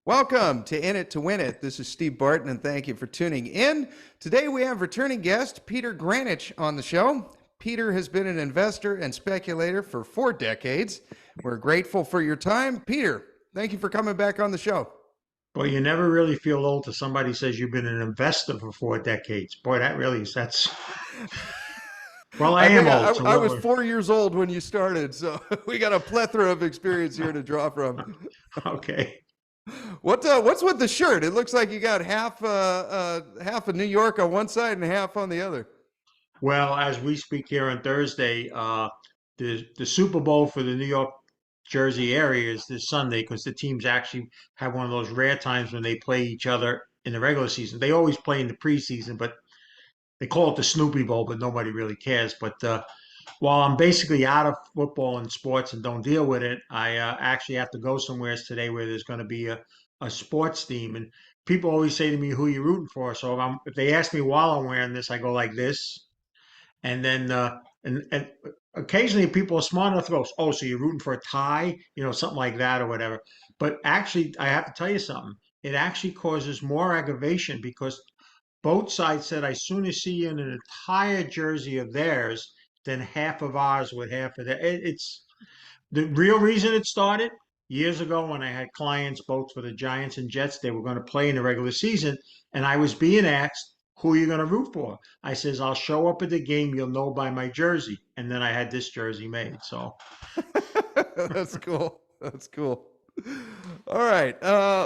Welcome to In It to Win It. This is Steve Barton, and thank you for tuning in. Today we have returning guest Peter Grandich on the show. Peter has been an investor and speculator for 4 decades. We're grateful for your time. Peter, thank you for coming back on the show. Well, you never really feel old till somebody says you've been an investor for 4 decades. Boy, that's, well, I I am think old, so I was 4 years old when you started, so we got a plethora of experience here to draw from. okay. What's with the shirt? It looks like you got half of New York on one side and half on the other. Well, as we speak here on Thursday, the Super Bowl for the New York, Jersey area is this Sunday because the teams actually have one of those rare times when they play each other in the regular season. They always play in the preseason, but they call it the Snoopy Bowl, but nobody really cares. But while I'm basically out of football and sports and don't deal with it, I actually have to go somewhere today where there's going to be a sports theme. And people always say to me, "Who are you rooting for?" So if they ask me while I'm wearing this, I go like this, and then and occasionally people are smart enough to go, "Oh, so you're rooting for a tie?" Something like that or whatever. But actually, I have to tell you something. It actually causes more aggravation because both sides said, I sooner see you in an entire jersey of theirs than half of ours with half of their. It's the real reason it started years ago when I had clients both for the Giants and Jets. They were going to play in the regular season, and I was being asked, "Who are you going to root for?" I says, "I'll show up at the game. You'll know by my jersey." And then I had this jersey made. So That's cool. That's cool. All right,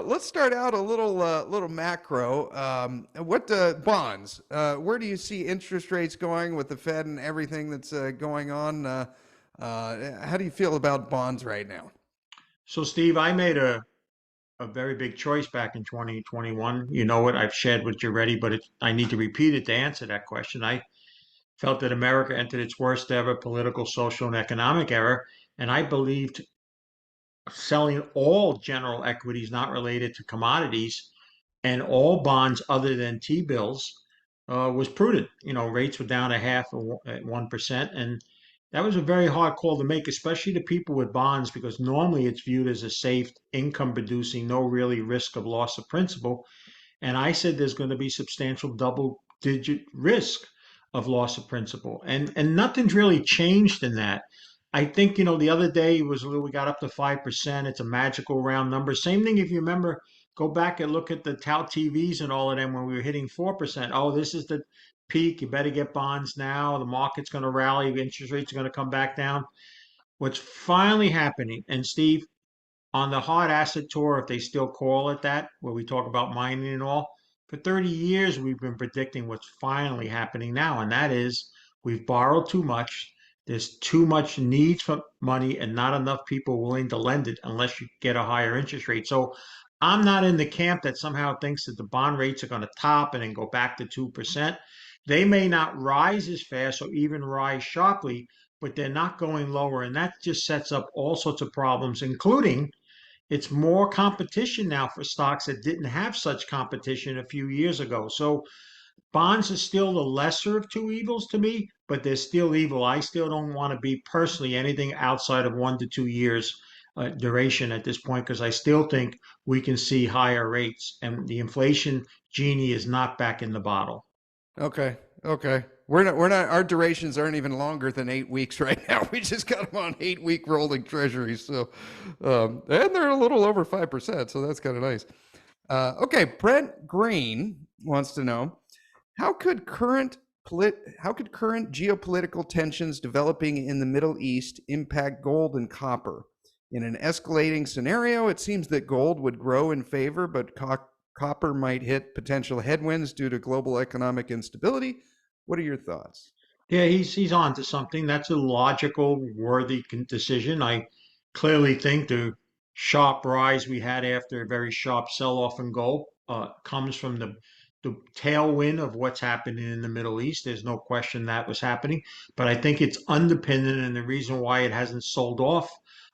let's start out a little macro. What bonds? Where do you see interest rates going with the Fed and everything that's going on? How do you feel about bonds right now? so Steve, I made a very big choice back in 2021. You know it. I've shared with you already, but I need to repeat it to answer that question. I felt that America entered its worst ever political, social, and economic era, and I believed selling all general equities not related to commodities and all bonds other than T-bills was prudent. Rates were down a half at 1%, and that was a very hard call to make, especially to people with bonds, because normally it's viewed as a safe income producing, no really risk of loss of principal. And I said there's going to be substantial double digit risk of loss of principal. And nothing's really changed in that. I think, the other day was a little, we got up to 5%. It's a magical round number. Same thing if you remember, go back and look at the tout TVs and all of them when we were hitting 4%. Oh, this is the peak. You better get bonds now. The market's going to rally. Interest rates are going to come back down. What's finally happening, and Steve, on the hard asset tour, if they still call it that, where we talk about mining and all, for 30 years we've been predicting what's finally happening now, and that is we've borrowed too much. There's too much need for money and not enough people willing to lend it unless you get a higher interest rate. So I'm not in the camp that somehow thinks that the bond rates are going to top and then go back to 2%. They may not rise as fast or even rise sharply, but they're not going lower. And that just sets up all sorts of problems, including it's more competition now for stocks that didn't have such competition a few years ago. So bonds are still the lesser of two evils to me, but they're still evil. I still don't want to be personally anything outside of 1 to 2 years duration at this point because I still think we can see higher rates and the inflation genie is not back in the bottle. Okay. Okay. We're not, our durations aren't even longer than 8 weeks right now. We just got them on 8 week rolling treasuries. So, and they're a little over 5%. So that's kind of nice. Okay. Brent Green wants to know how could current geopolitical tensions developing in the Middle East impact gold and copper? In an escalating scenario, it seems that gold would grow in favor, but copper might hit potential headwinds due to global economic instability. What are your thoughts? Yeah, he's on to something. That's a logical, worthy decision. I clearly think the sharp rise we had after a very sharp sell-off in gold comes from the tailwind of what's happening in the Middle East. There's no question that was happening, but I think it's underpinned, and the reason why it hasn't sold off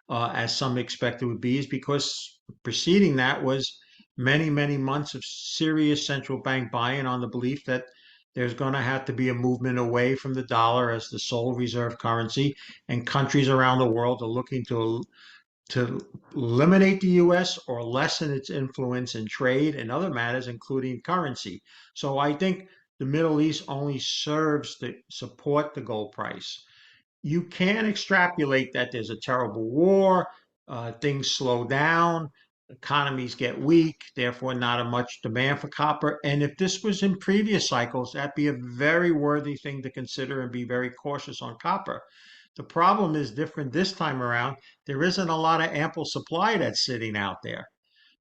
as some expected would be is because preceding that was many, many months of serious central bank buying on the belief that there's going to have to be a movement away from the dollar as the sole reserve currency, and countries around the world are looking to to eliminate the U.S. or lessen its influence in trade and other matters, including currency. So I think the Middle East only serves to support the gold price. You can extrapolate that there's a terrible war, things slow down, economies get weak, therefore not a much demand for copper. And if this was in previous cycles, that'd be a very worthy thing to consider and be very cautious on copper. The problem is different this time around. There isn't a lot of ample supply that's sitting out there.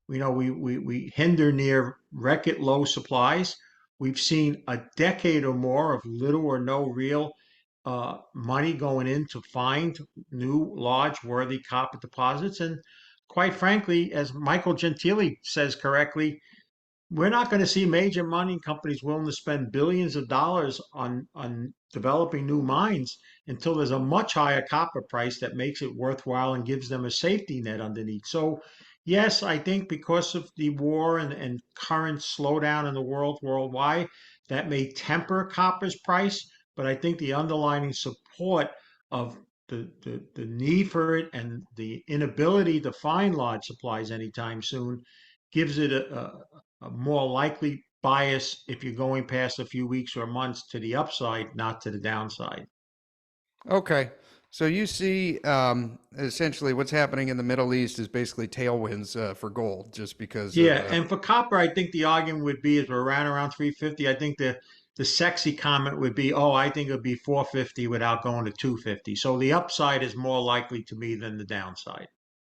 We hinder near record low supplies. We've seen a decade or more of little or no real money going in to find new, large, worthy copper deposits. And quite frankly, as Michael Gentili says correctly, we're not going to see major mining companies willing to spend billions of dollars on developing new mines until there's a much higher copper price that makes it worthwhile and gives them a safety net underneath. So, yes, I think because of the war and current slowdown in the world worldwide, that may temper copper's price. But I think the underlying support of the need for it and the inability to find large supplies anytime soon gives it a more likely bias if you're going past a few weeks or months to the upside, not to the downside. Okay. So you see, essentially what's happening in the Middle East is basically tailwinds for gold, just because of. Yeah, and for copper, I think the argument would be is we're around 350. I think the sexy comment would be, oh, I think it'd be 450 without going to 250. So the upside is more likely to me than the downside.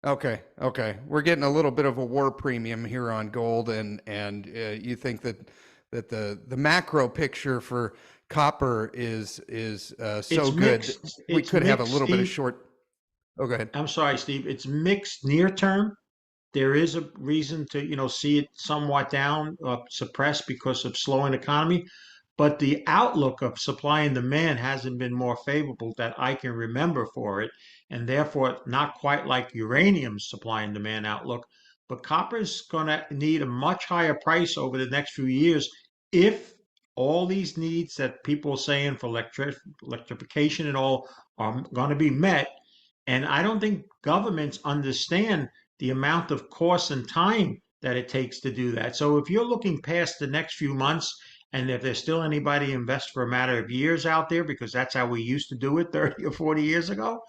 Okay, okay, we're getting a little bit of a war premium here on gold, and you think that the macro picture for copper is so It's good that mixed. we It's could have a mixed, little bit of Steve. short. Oh, go ahead. I'm sorry, Steve. It's mixed near term. There is a reason to, see it somewhat down, suppressed because of slowing economy. But the outlook of supply and demand hasn't been more favorable that I can remember for it, and therefore not quite like uranium's supply and demand outlook. But copper is going to need a much higher price over the next few years if all these needs that people are saying for electrification and all are going to be met. And I don't think governments understand the amount of cost and time that it takes to do that. So if you're looking past the next few months, and if there's still anybody invest for a matter of years out there, because that's how we used to do it 30 or 40 years ago,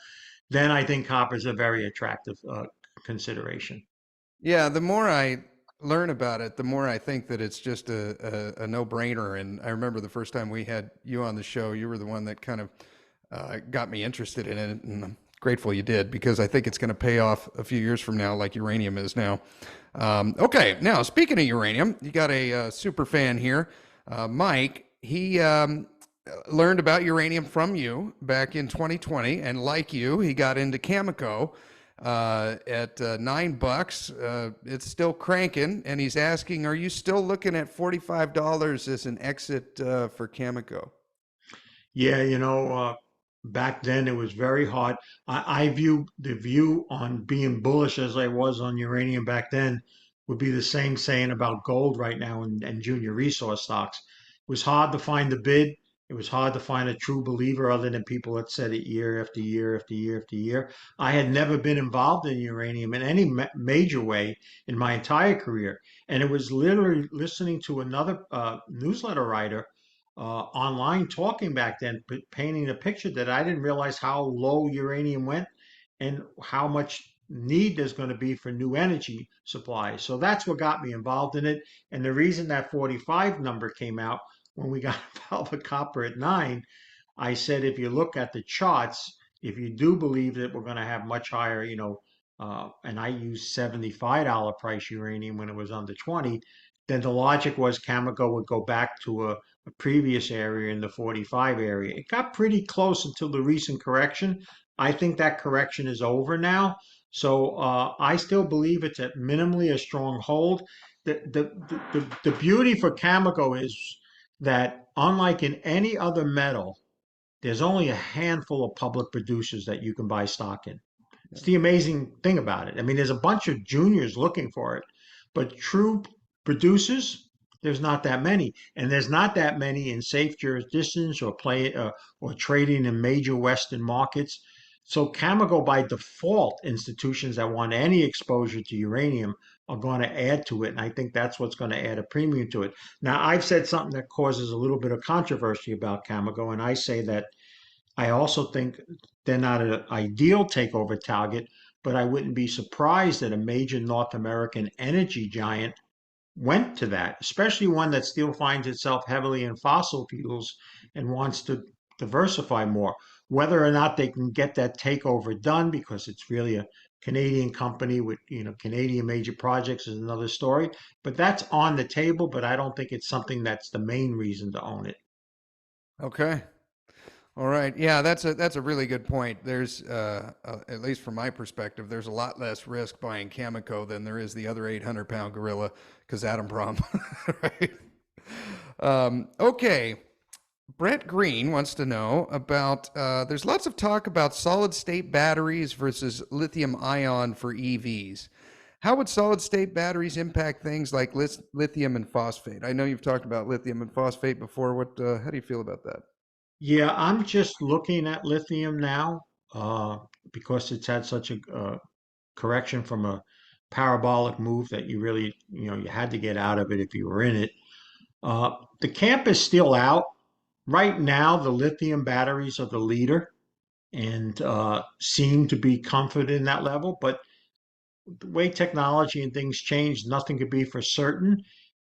then I think copper is a very attractive consideration. Yeah, the more I learn about it, the more I think that it's just a no-brainer. And I remember the first time we had you on the show, you were the one that kind of got me interested in it, and I'm grateful you did because I think it's going to pay off a few years from now, like uranium is now. Okay, now speaking of uranium, you got a super fan here, Mike. He learned about uranium from you back in 2020, and like you, he got into Cameco at $9. It's still cranking, and he's asking, "Are you still looking at $45 as an exit for Cameco?" Yeah, back then it was very hard. I view the view on being bullish as I was on uranium back then would be the same saying about gold right now and junior resource stocks. It was hard to find the bid. It was hard to find a true believer other than people that said it year after year after year after year. I had never been involved in uranium in any major way in my entire career. And it was literally listening to another newsletter writer online talking back then, painting a picture that I didn't realize how low uranium went and how much need there's going to be for new energy supplies. So that's what got me involved in it. And the reason that 45 number came out when we got involved with copper at 9, I said, if you look at the charts, if you do believe that we're going to have much higher, and I used $75 price uranium when it was under 20, then the logic was Cameco would go back to a previous area in the 45 area. It got pretty close until the recent correction. I think that correction is over now. So I still believe it's at minimally a strong hold. The beauty for Cameco is that unlike in any other metal, there's only a handful of public producers that you can buy stock in. It's the amazing thing about it. I mean, there's a bunch of juniors looking for it, but true producers, there's not that many, and there's not that many in safe jurisdictions or trading in major Western markets. So Cameco, by default, institutions that want any exposure to uranium are going to add to it. And I think that's what's going to add a premium to it. Now, I've said something that causes a little bit of controversy about Cameco, and I say that I also think they're not an ideal takeover target, but I wouldn't be surprised that a major North American energy giant went to that, especially one that still finds itself heavily in fossil fuels and wants to diversify more. Whether or not they can get that takeover done, because it's really a Canadian company with Canadian major projects, is another story. But that's on the table. But I don't think it's something that's the main reason to own it. Okay. All right. Yeah, that's a really good point. There's at least from my perspective, there's a lot less risk buying Cameco than there is the other 800-pound gorilla, Kazatomprom. Right. Okay. Brent Green wants to know about there's lots of talk about solid state batteries versus lithium ion for EVs. How would solid state batteries impact things like lithium and phosphate? I know you've talked about lithium and phosphate before. How do you feel about that? Yeah, I'm just looking at lithium now because it's had such a correction from a parabolic move that you really, you had to get out of it if you were in it. The camp is still out. Right now, the lithium batteries are the leader and seem to be comforted in that level. But the way technology and things change, nothing could be for certain.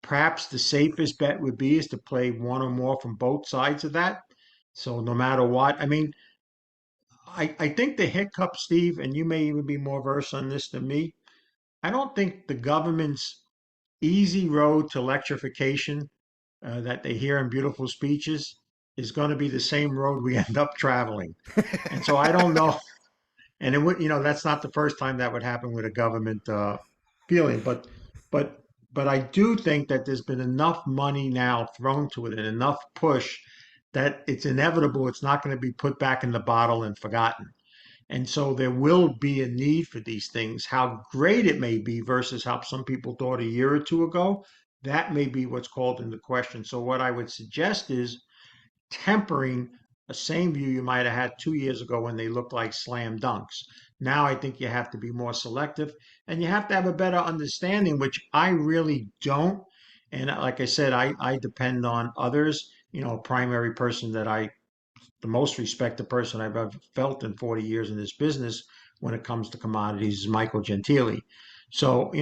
Perhaps the safest bet would be is to play one or more from both sides of that. So no matter what, I mean, I think the hiccup, Steve, and you may even be more versed on this than me. I don't think the government's easy road to electrification that they hear in beautiful speeches is going to be the same road we end up traveling. And so I don't know. And it would, that's not the first time that would happen with a government feeling, but, but I do think that there's been enough money now thrown to it and enough push that it's inevitable. It's not going to be put back in the bottle and forgotten. And so there will be a need for these things. How great it may be versus how some people thought a year or two ago, that may be what's called into question. So what I would suggest is tempering a same view you might have had 2 years ago when they looked like slam dunks. Now I think you have to be more selective and you have to have a better understanding, which I really don't. And like I said, I depend on others. A primary person that the most respected person I've ever felt in 40 years in this business when it comes to commodities is Michael Gentili. So,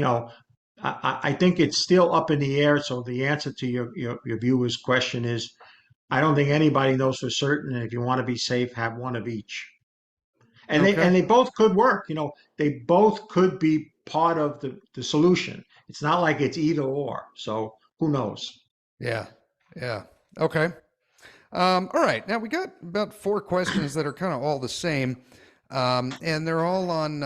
I think it's still up in the air. So the answer to your viewer's question is I don't think anybody knows for certain. And if you want to be safe, have one of each. And they Okay. and they both could work. They both could be part of the solution. It's not like it's either or. So who knows? Yeah. Yeah. Okay. All right. Now we got about four questions that are kind of all the same. And they're all on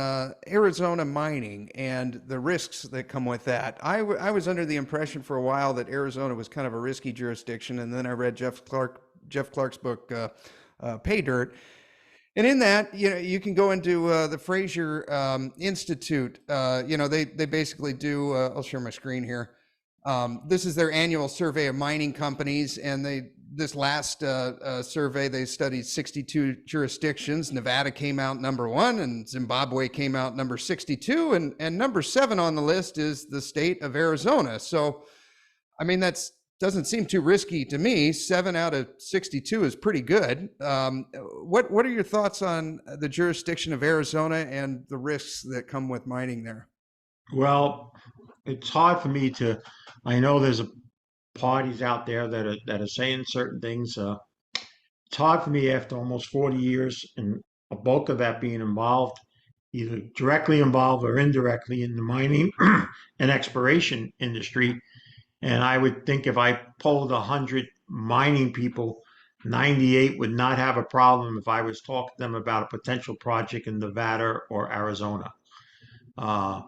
Arizona mining and the risks that come with that. I was under the impression for a while that Arizona was kind of a risky jurisdiction, and then I read Jeff Clark's book, Pay Dirt, and in that, you can go into the Fraser Institute. They basically do. I'll share my screen here. This is their annual survey of mining companies, and this last survey they studied 62 jurisdictions. Nevada came out number one, and Zimbabwe came out number 62, and number 7 on the list is the state of Arizona. So, I mean, that's doesn't seem too risky to me. 7 out of 62 is pretty good. What are your thoughts on the jurisdiction of Arizona and the risks that come with mining there? Well, it's hard for me to. I know there's parties out there that are saying certain things. It's hard for me after almost 40 years and a bulk of that being involved, either directly involved or indirectly in the mining and exploration industry. And I would think if I polled 100 mining people, 98 would not have a problem if I was talking to them about a potential project in Nevada or Arizona. Uh,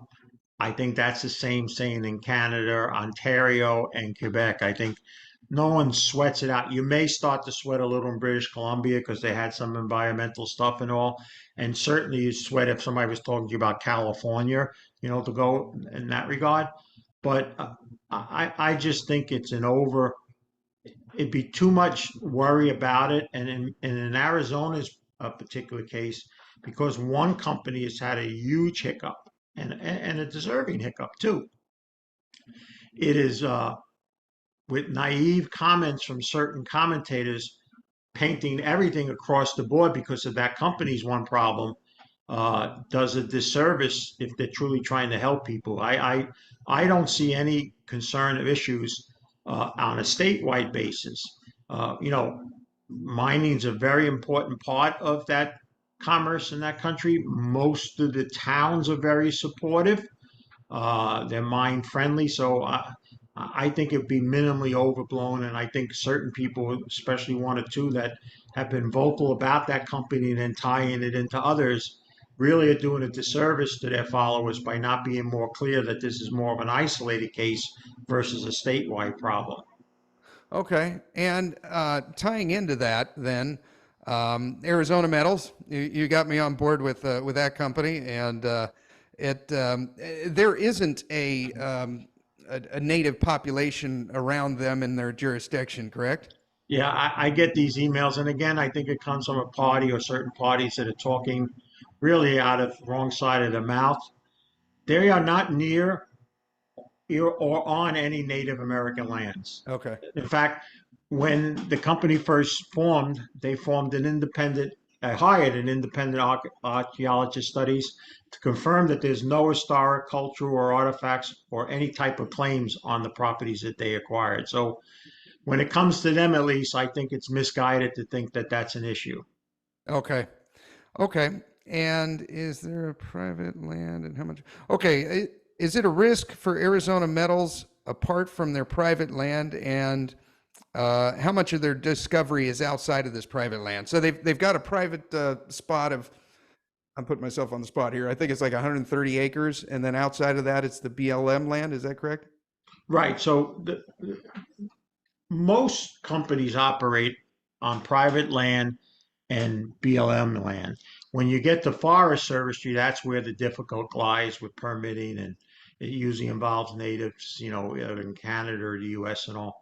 I think that's the same saying in Canada, Ontario, and Quebec. I think no one sweats it out. You may start to sweat a little in British Columbia because they had some environmental stuff and all. And certainly you sweat if somebody was talking to you about California, to go in that regard. But I just think it'd be too much worry about it. And in Arizona's particular case, because one company has had a huge hiccup and a deserving hiccup too. It is with naive comments from certain commentators painting everything across the board because of that company's one problem, does a disservice if they're truly trying to help people. I don't see any concern of issues on a statewide basis. You know, mining is a very important part of that commerce in that country. Most of the towns are very supportive. They're mind friendly, so I think it'd be minimally overblown. And I think certain people, especially one or two that have been vocal about that company and then tying it into others, really are doing a disservice to their followers by not being more clear that this is more of an isolated case versus a statewide problem. Okay, and tying into that, then Arizona Metals, you got me on board with that company, and there isn't a native population around them in their jurisdiction, correct? Yeah, I get these emails, and again, I think it comes from a party or certain parties that are talking really out of the wrong side of their mouth. They are not near or on any Native American lands. Okay. In fact, when the company first formed, they formed an independent, hired an independent archaeologist studies to confirm that there's no historic, cultural, or artifacts or any type of claims on the properties that they acquired. So when it comes to them, at least, I think it's misguided to think that that's an issue. Okay. Okay. And is there a private land and how much? Okay. Is it a risk for Arizona Metals apart from their private land, and how much of their discovery is outside of this private land? So they've got a private spot of, I'm putting myself on the spot here. I think it's like 130 acres, and then outside of that, it's the BLM land. Is that correct? Right. So most companies operate on private land and BLM land. When you get to Forest Service, that's where the difficult lies with permitting, and it usually involves natives, you know, in Canada or the US and all.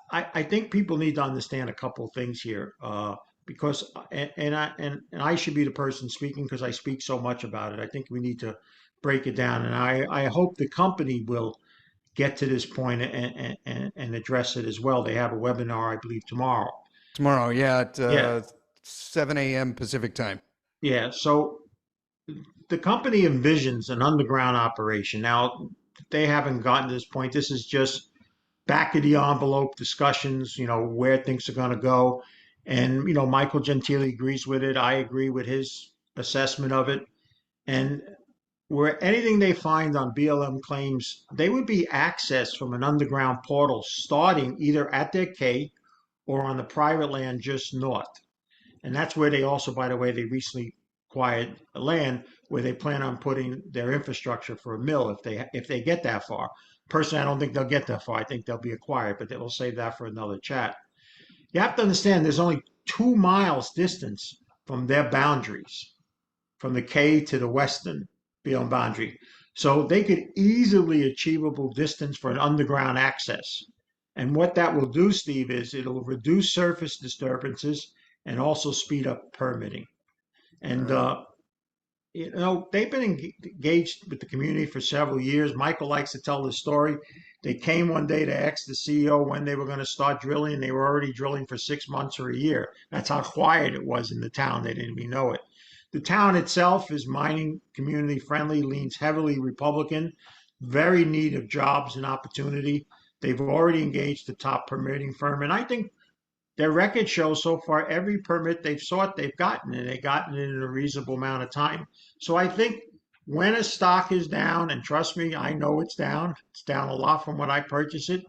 I think people need to understand a couple of things here, because and I should be the person speaking because I speak so much about it. I think we need to break it down, and I hope the company will get to this point and address it as well. They have a webinar, I believe, tomorrow. Tomorrow, yeah, at Yeah, 7 a.m. Pacific time. yeah. So the company envisions an underground operation. Now, they haven't gotten to this point. This is just back of the envelope discussions, you know, where things are going to go. And, you know, Michael Gentile agrees with it. I agree with his assessment of it. And where anything they find on BLM claims, they would be accessed from an underground portal starting either at their K or on the private land just north. And that's where they also, by the way, they recently acquired land where they plan on putting their infrastructure for a mill if they get that far. Personally, I don't think they'll get that far. I think they'll be acquired, but we'll save that for another chat. You have to understand there's only 2 miles distance from their boundaries, from the K to the western BLM boundary. So they could easily achievable distance for an underground access. And what that will do, Steve, is it'll reduce surface disturbances and also speed up permitting. All And right. you know, they've been engaged with the community for several years. Michael likes to tell the story. They came one day to ask the CEO when they were going to start drilling, and they were already drilling for 6 months or a year. That's how quiet it was in the town. They didn't even know it. The town itself is mining community friendly, leans heavily Republican, very need of jobs and opportunity. They've already engaged the top permitting firm, and I think their record shows so far every permit they've sought, they've gotten, and they've gotten it in a reasonable amount of time. So I think when a stock is down, and trust me, I know it's down a lot from when I purchased it.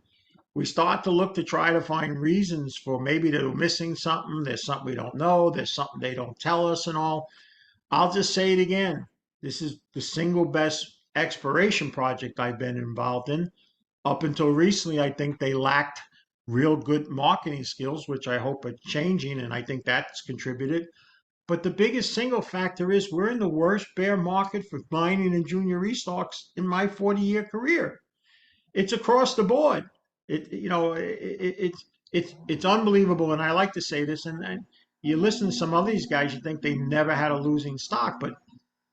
We start to look to try to find reasons for maybe they're missing something. There's something we don't know. There's something they don't tell us and all. I'll just say it again. This is the single best exploration project I've been involved in. Up until recently, I think they lacked real good marketing skills, which I hope are changing, and I think that's contributed. But the biggest single factor is we're in the worst bear market for mining and junior restocks in my 40-year career. It's across the board. It's unbelievable, and I like to say this, and you listen to some of these guys, you think they never had a losing stock. But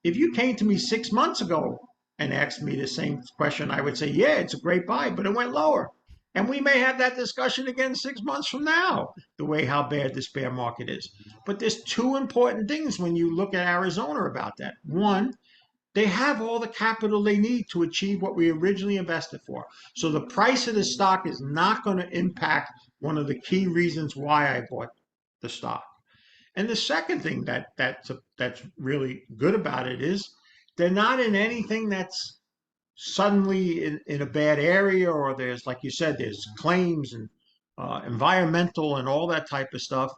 if you came to me 6 months ago and asked me the same question, I would say, yeah, it's a great buy, but it went lower. And we may have that discussion again 6 months from now, the way how bad this bear market is. But there's two important things when you look at Arizona about that. One, they have all the capital they need to achieve what we originally invested for. So the price of the stock is not going to impact one of the key reasons why I bought the stock. And the second thing that's really good about it is they're not in anything that's suddenly in a bad area, or there's, like you said, there's claims and environmental and all that type of stuff.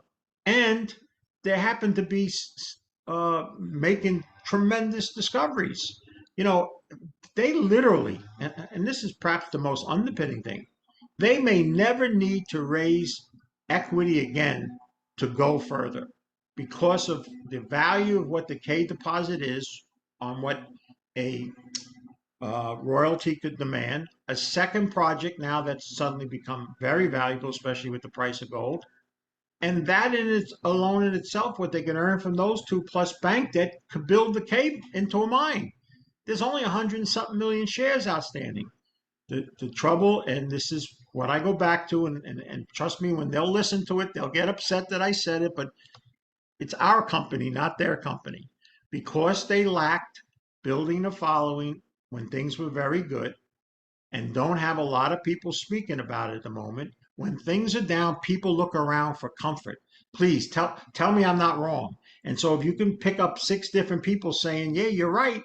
And they happen to be making tremendous discoveries. You know, they literally, and this is perhaps the most underpinning thing, they may never need to raise equity again to go further because of the value of what the K deposit is on what a royalty could demand. A second project now that's suddenly become very valuable, especially with the price of gold. And that in its alone in itself, what they can earn from those two plus bank debt could build the cave into a mine. There's only 100 and something million shares outstanding. The trouble, and this is what I go back to, and trust me, when they'll listen to it, they'll get upset that I said it, but it's our company, not their company. Because they lacked building a following when things were very good, and don't have a lot of people speaking about it at the moment. When things are down, people look around for comfort. Please tell me I'm not wrong. And so if you can pick up 6 different people saying, yeah, you're right,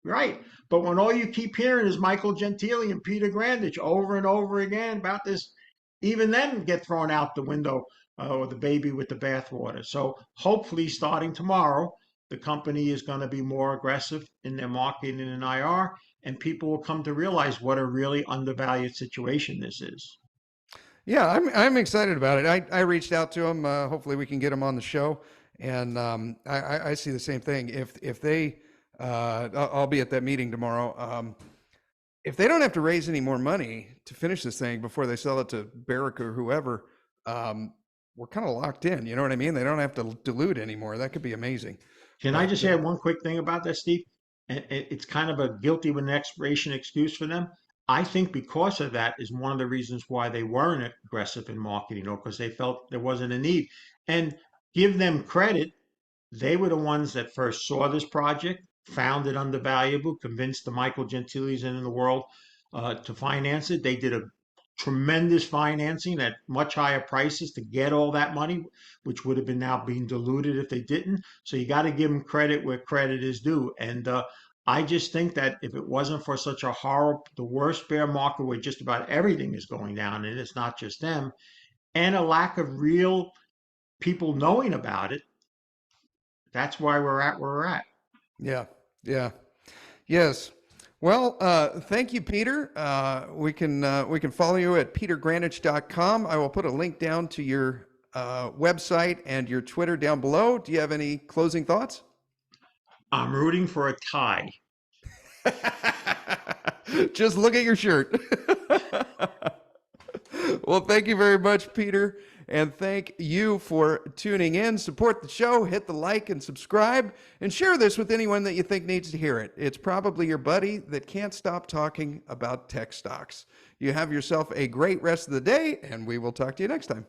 right. But when all you keep hearing is Michael Gentili and Peter Grandich over and over again about this, even then get thrown out the window or the baby with the bathwater. So hopefully starting tomorrow, the company is going to be more aggressive in their marketing and IR, and people will come to realize what a really undervalued situation this is. Yeah, I'm excited about it. I reached out to him. Hopefully, we can get him on the show. And I see the same thing. If they, I'll be at that meeting tomorrow. If they don't have to raise any more money to finish this thing before they sell it to Barrick or whoever, we're kind of locked in. You know what I mean? They don't have to dilute anymore. That could be amazing. Can I just add one quick thing about that, Steve? It's kind of a guilty with an expiration excuse for them. I think because of that is one of the reasons why they weren't aggressive in marketing, or because they felt there wasn't a need. And give them credit, they were the ones that first saw this project, found it undervaluable, convinced the Michael Gentilis in the world to finance it. They did a tremendous financing at much higher prices to get all that money, which would have been now being diluted if they didn't. So you got to give them credit where credit is due. And I just think that if it wasn't for such a horrible, the worst bear market where just about everything is going down, and it's not just them, and a lack of real people knowing about it, that's why we're at where we're at. Yeah, yeah, yes. Well, thank you, Peter. We can follow you at petergrandich.com. I will put a link down to your website and your Twitter down below. Do you have any closing thoughts? I'm rooting for a tie. Just look at your shirt. Well, thank you very much, Peter. And thank you for tuning in. Support the show, hit the like and subscribe, and share this with anyone that you think needs to hear it. It's probably your buddy that can't stop talking about tech stocks. You have yourself a great rest of the day, and we will talk to you next time.